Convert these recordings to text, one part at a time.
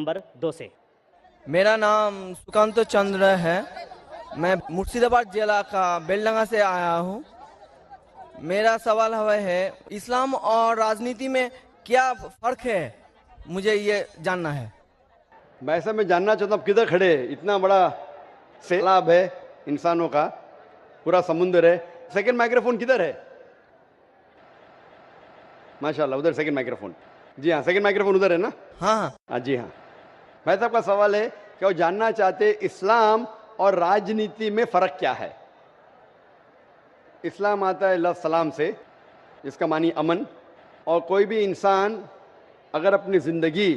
Number 2 से। मेरा नाम सुकांत चंद्र है। मैं मुर्शिदाबाद जिला का बेलडंगा से आया हूँ। मेरा सवाल है इस्लाम और राजनीति में क्या फर्क है, मुझे ये जानना है। मैं जानना चाहता हूँ किधर खड़े हैं? इतना बड़ा सैलाब है इंसानों का, पूरा समुद्र है। सेकंड माइक्रोफोन किधर है? माशाल्लाह, उधर सेकंड माइक्रोफोन। जी हाँ, सेकंड माइक्रोफोन उधर है ना? हाँ हाँ जी हाँ। भाई साहब का सवाल है कि वो जानना चाहते इस्लाम और राजनीति में फर्क क्या है। इस्लाम आता है लफ्ज़ सलाम से, जिसका मानी अमन, और कोई भी इंसान अगर अपनी ज़िंदगी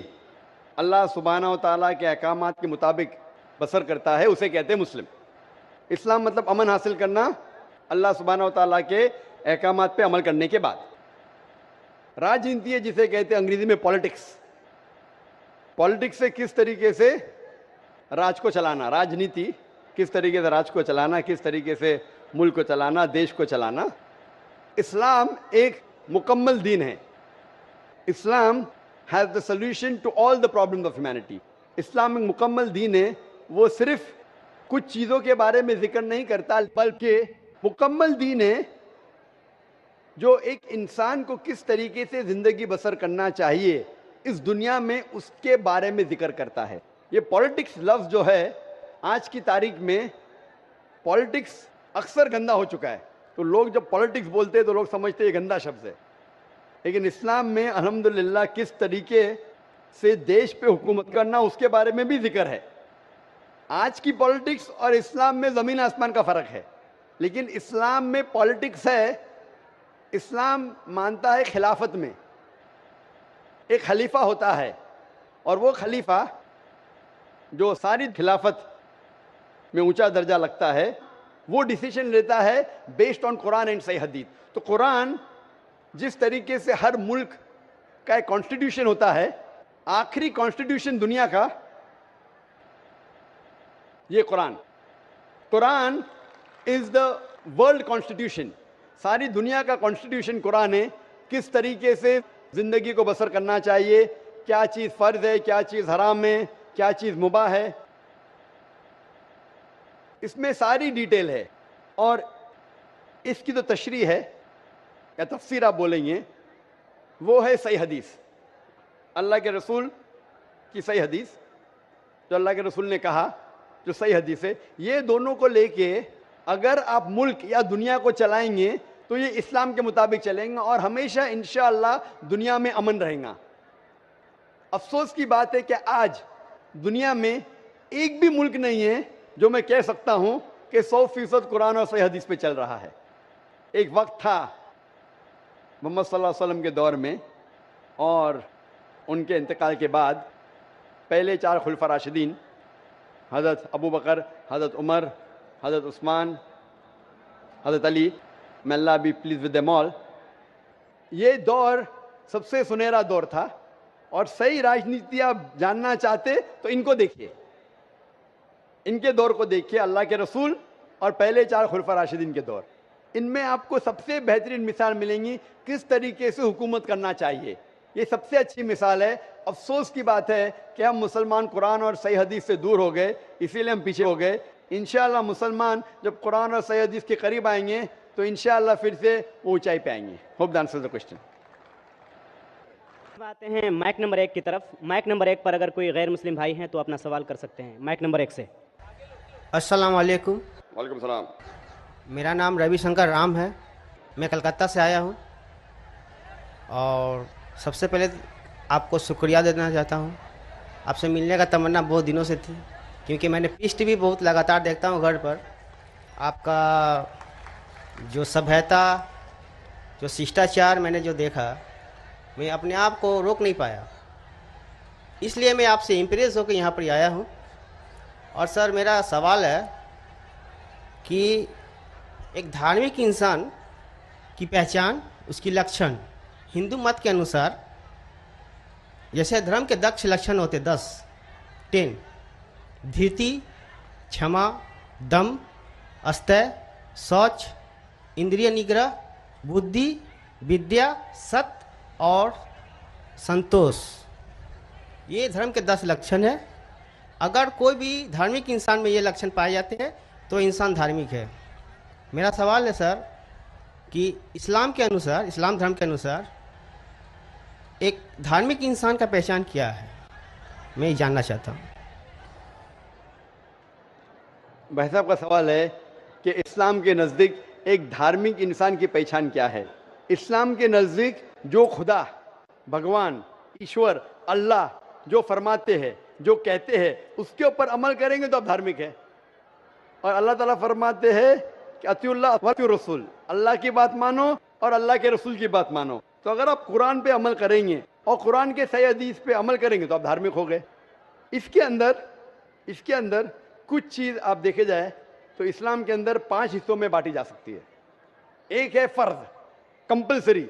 अल्लाह सुब्हाना व तआला के अहकामात के मुताबिक बसर करता है, उसे कहते हैं मुस्लिम। इस्लाम मतलब अमन हासिल करना अल्लाह सुब्हाना व तआला के अहकामात पे अमल करने के बाद। राजनीति है जिसे कहते हैं अंग्रेजी में पॉलिटिक्स। पॉलिटिक्स से किस तरीके से राज को चलाना, राजनीति किस तरीके से राज को चलाना, किस तरीके से मुल्क को चलाना, देश को चलाना। इस्लाम एक मुकम्मल दीन है। Islam has the solution to all the problems of humanity. Islam एक मुकम्मल दीन है। वो सिर्फ कुछ चीज़ों के बारे में जिक्र नहीं करता, बल्कि मुकम्मल दीन है जो एक इंसान को किस तरीके से ज़िंदगी बसर करना चाहिए इस दुनिया में, उसके बारे में जिक्र करता है। ये पॉलिटिक्स लफ्ज़ जो है, आज की तारीख में पॉलिटिक्स अक्सर गंदा हो चुका है। तो लोग जब पॉलिटिक्स बोलते हैं तो लोग समझते हैं ये गंदा शब्द है, लेकिन इस्लाम में अल्हम्दुलिल्लाह किस तरीके से देश पे हुकूमत करना, उसके बारे में भी जिक्र है। आज की पॉलिटिक्स और इस्लाम में ज़मीन आसमान का फ़र्क है, लेकिन इस्लाम में पॉलिटिक्स है। इस्लाम मानता है खिलाफत में एक खलीफा होता है, और वो खलीफा जो सारी खिलाफत में ऊंचा दर्जा लगता है, वो डिसीजन लेता है बेस्ड ऑन कुरान एंड सही हदीस। तो कुरान जिस तरीके से हर मुल्क का एक कॉन्स्टिट्यूशन होता है, आखिरी कॉन्स्टिट्यूशन दुनिया का ये Quran. Quran is the world constitution. सारी दुनिया का कॉन्स्टिट्यूशन कुरान है। किस तरीके से जिंदगी को बसर करना चाहिए, क्या चीज़ फ़र्ज है, क्या चीज़ हराम है, क्या चीज़ मुबाह है, इसमें सारी डिटेल है। और इसकी जो तशरीह है या तफसीर आप बोलेंगे, वो है सही हदीस, अल्लाह के रसूल की सही हदीस, जो अल्लाह के रसूल ने कहा, जो सही हदीस है। ये दोनों को लेके अगर आप मुल्क या दुनिया को चलाएंगे तो ये इस्लाम के मुताबिक चलेंगे और हमेशा इंशाअल्लाह दुनिया में अमन रहेगा। अफसोस की बात है कि आज दुनिया में एक भी मुल्क नहीं है जो मैं कह सकता हूं कि 100% कुरान और सही हदीस पे चल रहा है। एक वक्त था मोहम्मद सल्लल्लाहु अलैहि वसल्लम के दौर में और उनके इंतकाल के बाद पहले 4 खुलफा राशिदीन, हज़रत अबू बकर, हज़रत उमर, हज़रत उस्मान, हज़रत Ali, may Allah be pleased with them all, ये दौर सबसे सुनहरा दौर था। और सही राजनीति आप जानना चाहते तो इनको देखिए, इनके दौर को देखिए, अल्लाह के रसूल और पहले 4 खुलफा राशिदीन के दौर। इनमें आपको सबसे बेहतरीन मिसाल मिलेंगी किस तरीके से हुकूमत करना चाहिए। ये सबसे अच्छी मिसाल है। अफसोस की बात है कि हम मुसलमान कुरान और सही हदीस से दूर हो गए, इसीलिए हम पीछे हो गए। इंशाअल्लाह मुसलमान जब कुरान और सही हदीस के करीब आएंगे तो इंशाअल्लाह फिर से वो ऊंचाई पे आएंगे। Hope the answer the question. आते हैं माइक नंबर 1 की तरफ। माइक नंबर 1 पर अगर कोई गैर मुस्लिम भाई हैं तो अपना सवाल कर सकते हैं। माइक नंबर 1 से। अस्सलाम वालेकुम। वालेकुम सलाम। मेरा नाम रविशंकर राम है। मैं कलकत्ता से आया हूँ और सबसे पहले आपको शुक्रिया देना चाहता हूँ। आपसे मिलने का तमन्ना बहुत दिनों से थी, क्योंकि मैंने पीस टीवी बहुत लगातार देखता हूँ घर पर। आपका जो सभ्यता, जो शिष्टाचार मैंने जो देखा, मैं अपने आप को रोक नहीं पाया, इसलिए मैं आपसे इम्प्रेस होकर यहाँ पर आया हूँ। और सर, मेरा सवाल है कि एक धार्मिक इंसान की पहचान, उसकी लक्षण हिंदू मत के अनुसार, जैसे धर्म के 10 लक्षण होते, 10 धीरति, क्षमा, दम, अस्तय, शौच, इंद्रिय निग्रह, बुद्धि, विद्या, सत्य और संतोष। ये धर्म के 10 लक्षण है। अगर कोई भी धार्मिक इंसान में ये लक्षण पाए जाते हैं तो इंसान धार्मिक है। मेरा सवाल है सर कि इस्लाम के अनुसार, इस्लाम धर्म के अनुसार एक धार्मिक इंसान का पहचान क्या है, मैं ये जानना चाहता हूँ। भाई साहब का सवाल है कि इस्लाम के नज़दीक एक धार्मिक इंसान की पहचान क्या है। इस्लाम के नज़दीक जो खुदा, भगवान, ईश्वर, अल्लाह जो फरमाते हैं, जो कहते हैं, उसके ऊपर अमल करेंगे तो आप धार्मिक है। और अल्लाह ताला फरमाते हैं कि अतिउल्लाह व अतिउर रसूल, अल्लाह की बात मानो और अल्लाह के रसूल की बात मानो। तो अगर आप कुरान पे अमल करेंगे और कुरान के सही हदीस पे अमल करेंगे तो आप धार्मिक हो गए। इसके अंदर कुछ चीज़ आप देखे जाए तो इस्लाम के अंदर 5 हिस्सों में बांटी जा सकती है। एक है फर्ज, कंपलसरी,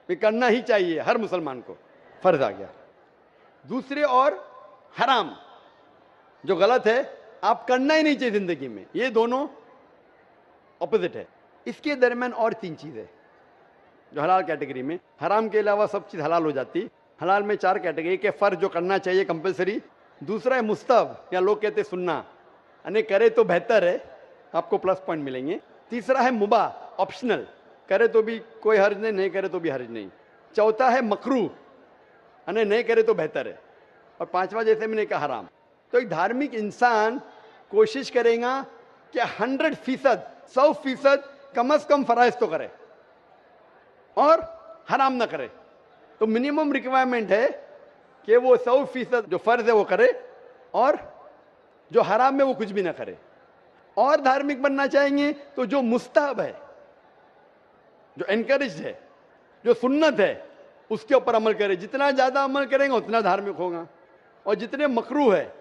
ये करना ही चाहिए हर मुसलमान को, फर्ज आ गया। दूसरे और हराम, जो गलत है, आप करना ही नहीं चाहिए जिंदगी में। ये दोनों ऑपोजिट है। इसके दरमियान और 3 चीज़ें जो हलाल कैटेगरी में, हराम के अलावा सब चीज़ हलाल हो जाती। हलाल में 4 कैटेगरी। एक है फर्ज जो करना चाहिए, कंपलसरी। दूसरा है मुस्तहब, या लोग कहते हैं सुन्ना, यानी करे तो बेहतर है, आपको प्लस पॉइंट मिलेंगे। तीसरा है मुबाह, ऑप्शनल, करे तो भी कोई हर्ज नहीं, नहीं करे तो भी हर्ज नहीं। चौथा है मकरूह, यानी नहीं करे तो बेहतर है। और 5वां जैसे मैंने कहा हराम। तो एक धार्मिक इंसान कोशिश करेगा कि 100%, 100% कम से कम फराइज तो करे और हराम ना करे। तो मिनिमम रिक्वायरमेंट है कि वो 100% जो फर्ज है वो करे और जो हराम है वो कुछ भी ना करे। और धार्मिक बनना चाहेंगे तो जो मुस्तहब है, जो एनकरेज है, जो सुन्नत है, उसके ऊपर अमल करे। जितना ज़्यादा अमल करेंगे उतना धार्मिक होगा। और जितने मकरूह है,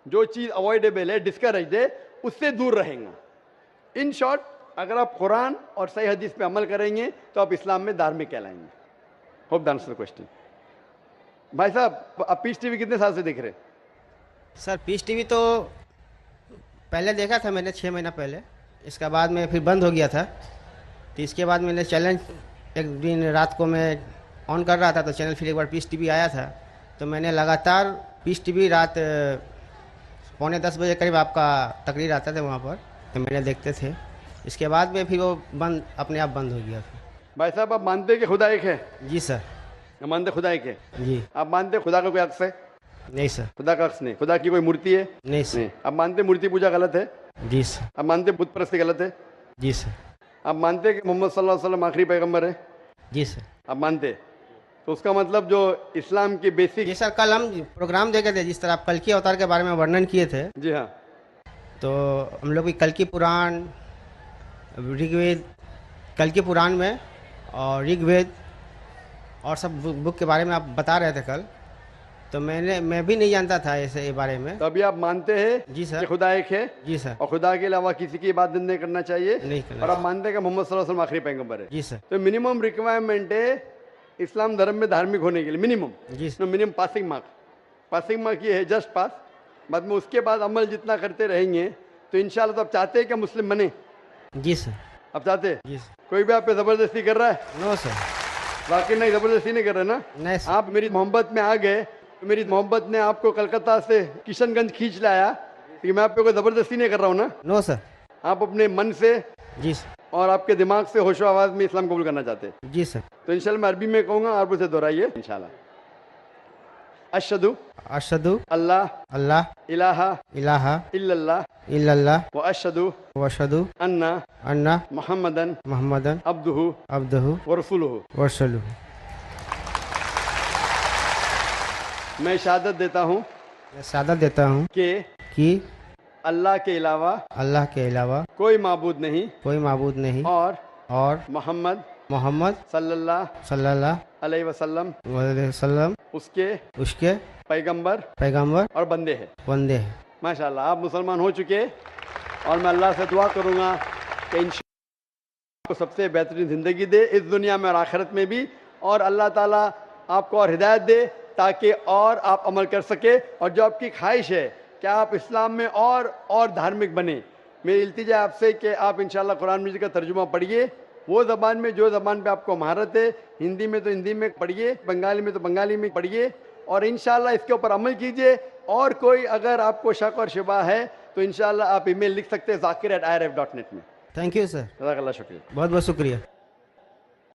जो चीज़ अवॉइडेबल है, डिस्करेज है, उससे दूर रहेगा। इन शॉर्ट, अगर आप कुरान और सही हदीस पे अमल करेंगे तो आप इस्लाम में धार्मिक कहलाएंगे। Hope that answers the question. भाई साहब, आप पीस टीवी कितने साल से देख रहे हैं? सर पीस टीवी तो पहले देखा था मैंने 6 महीना पहले, इसके बाद में फिर बंद हो गया था। तो इसके बाद मैंने चैलेंज, एक दिन रात को मैं ऑन कर रहा था तो चैनल फिर एक बार पीस टीवी आया था, तो मैंने लगातार पीस टीवी रात 9:45 बजे करीब आपका तकरीर आता था वहाँ पर, तो मैंने देखते थे। इसके बाद में फिर वो बंद, अपने आप बंद हो गया फिर। भाई साहब, आप मानते हैं कि खुदा एक है? जी सर। आप मानते खुदा एक है? जी। आप मानते हैं खुदा का कोई अक्स है? नहीं सर। खुदा का अक्स नहीं। खुदा की कोई मूर्ति है? नहीं सर। नहीं। आप मानते मूर्ति पूजा गलत है? जी सर। आप मानते बुत परस्ती गलत है? जी सर। आप मानते कि मोहम्मद सल्लल्लाहु अलैहि वसल्लम आखिरी पैगंबर है? जी सर। आप मानते? तो उसका मतलब जो इस्लाम की बेसिक। जी सर, कल हम प्रोग्राम देखे थे, जिस तरह आप कल की अवतार के बारे में वर्णन किए थे। जी हाँ। तो हम लोग भी कल की पुराण, ऋग्वेद, कल की पुराण में और ऋग्वेद और सब बुक के बारे में आप बता रहे थे कल, तो मैं भी नहीं जानता था ऐसे ये बारे में। तो अभी आप मानते हैं जी सर कि खुदा एक है? जी सर। और खुदा के अलावा किसी की इबादत नहीं करना चाहिए? नहीं करना। और आप मानते हैं कि मोहम्मद सल्लल्लाहु अलैहि वसल्लम आखिरी पैगंबर है? जी सर। तो मिनिमम रिक्वायरमेंट है इस्लाम धर्म में धार्मिक होने के लिए, मिनिमम। जी सर। मिनिमम पासिंग मार्क ये है, जस्ट पास। बाद में उसके बाद अमल जितना करते रहेंगे तो इंशाल्लाह। तो आप चाहते हैं कि मुस्लिम बने? जी सर। आप चाहते हैं? जी सर। कोई भी आप पे जबरदस्ती कर रहा है? No sir. वाकई नहीं, जबरदस्ती नहीं कर रहे ना? नहीं सर। आप मेरी मोहब्बत में आ गए तो मेरी मोहब्बत ने आपको कलकत्ता से किशनगंज खींच लाया, कि मैं आप पे कोई जबरदस्ती नहीं कर रहा हूँ ना? No sir. आप अपने मन से जी सर। और आपके दिमाग से होशो आवाज में इस्लाम कबूल करना चाहते हैं। जी सर। तो इंशाल्लाह मैं अरबी में कहूँगा, आप उसे दोहराइए इंशाल्लाह। अशहदु अशहदु अल्लाह अल्लाह इलाहा इलाहा इल्लल्लाह इल्लल्लाह व अशहदु व अशहदु अन्ना अन्ना मुहम्मदन मुहम्मदन अब्दुहु अब्दुहु व रसूलुहु। व रसूलुहु। मैं शहादत देता हूँ मैं शहादत देता हूँ कि अल्लाह के अलावा अल्लाह के अलावा कोई माबूद नहीं कोई माबूद नहीं और मोहम्मद सल्लल्लाहु अलैहि वसल्लम वसल्लम उसके पैगंबर और बंदे हैं। हैं। माशाल्लाह, आप मुसलमान हो चुके। और मैं अल्लाह से दुआ करूँगा कि इंशाअल्लाह आपको सबसे बेहतरीन ज़िंदगी दे इस दुनिया में और आखिरत में भी। और अल्लाह ताला आपको और हिदायत दे ताकि और आप अमल कर सके। और जो आपकी ख्वाहिश है कि आप इस्लाम में और धार्मिक बने, मेरी इल्तिजा आपसे कि आप इंशाअल्लाह कुरान मजीद का तर्जुमा पढ़िए, वो ज़बान में जो ज़बान पे आपको महारत है। हिंदी में तो हिंदी में पढ़िए, बंगाली में तो बंगाली में पढ़िए, और इंशाल्लाह इसके ऊपर अमल कीजिए। और कोई अगर आपको शक और शुबा है तो इंशाल्लाह आप ईमेल लिख सकते हैं zakir@irf.net में। थैंक यू सर, जज़ाकल्लाह, शुक्रिया। बहुत बहुत शुक्रिया।